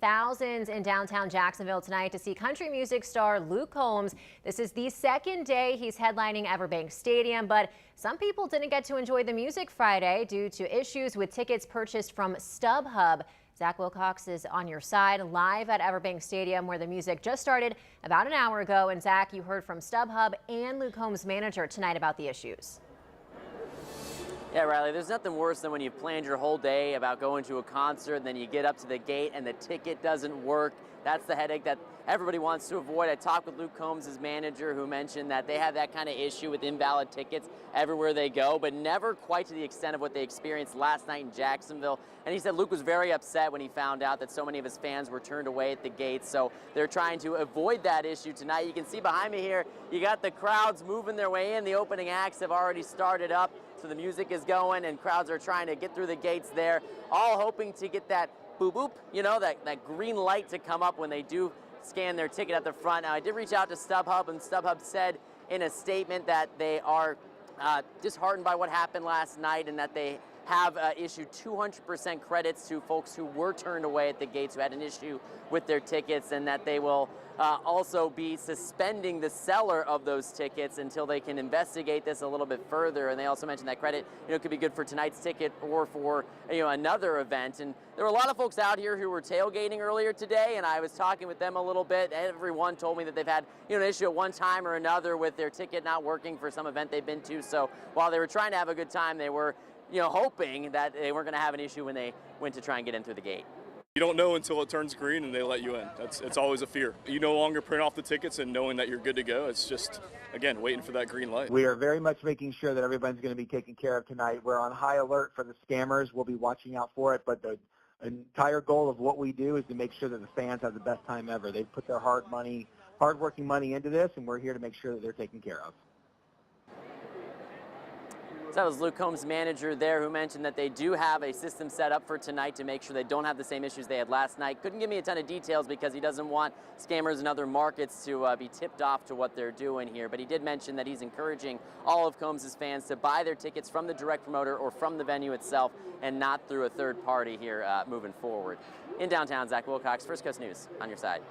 thousands in downtown Jacksonville tonight to see country music star Luke Combs. This is the second day he's headlining Everbank Stadium, but some people didn't get to enjoy the music Friday due to issues with tickets purchased from StubHub. Zach Wilcox is on your side live at Everbank Stadium, where the music just started about an hour ago. And Zach, you heard from StubHub and Luke Combs' manager tonight about the issues. Yeah, Riley, there's nothing worse than when you've planned your whole day about going to a concert and then you get up to the gate and the ticket doesn't work. That's the headache that everybody wants to avoid. I talked with Luke Combs' manager, who mentioned that they have that kind of issue with invalid tickets everywhere they go, but never quite to the extent of what they experienced last night in Jacksonville. And he said Luke was very upset when he found out that so many of his fans were turned away at the gates. So they're trying to avoid that issue tonight. You can see behind me here, you got the crowds moving their way in. The opening acts have already started up. So the music is going and crowds are trying to get through the gates there, all hoping to get that boop boop, you know, that green light to come up when they do scan their ticket at the front. Now, I did reach out to StubHub, and StubHub said in a statement that they are disheartened by what happened last night and that they have issued 200% credits to folks who were turned away at the gates who had an issue with their tickets, and that they will also be suspending the seller of those tickets until they can investigate this a little bit further. And they also mentioned that credit, could be good for tonight's ticket or for, another event. And there were a lot of folks out here who were tailgating earlier today, and I was talking with them a little bit. Everyone told me that they've had, an issue at one time or another with their ticket not working for some event they've been to. So while they were trying to have a good time, they were hoping that they weren't going to have an issue when they went to try and get in through the gate. You don't know until it turns green and they let you in. It's always a fear. You no longer print off the tickets and knowing that you're good to go. It's just, again, waiting for that green light. We are very much making sure that everybody's going to be taken care of tonight. We're on high alert for the scammers. We'll be watching out for it, but the entire goal of what we do is to make sure that the fans have the best time ever. They've put their hard-working money into this, and we're here to make sure that they're taken care of. So that was Luke Combs' manager there, who mentioned that they do have a system set up for tonight to make sure they don't have the same issues they had last night. Couldn't give me a ton of details because he doesn't want scammers in other markets to be tipped off to what they're doing here. But he did mention that he's encouraging all of Combs' fans to buy their tickets from the direct promoter or from the venue itself and not through a third party here moving forward. In downtown, Zach Wilcox, First Coast News, on your side.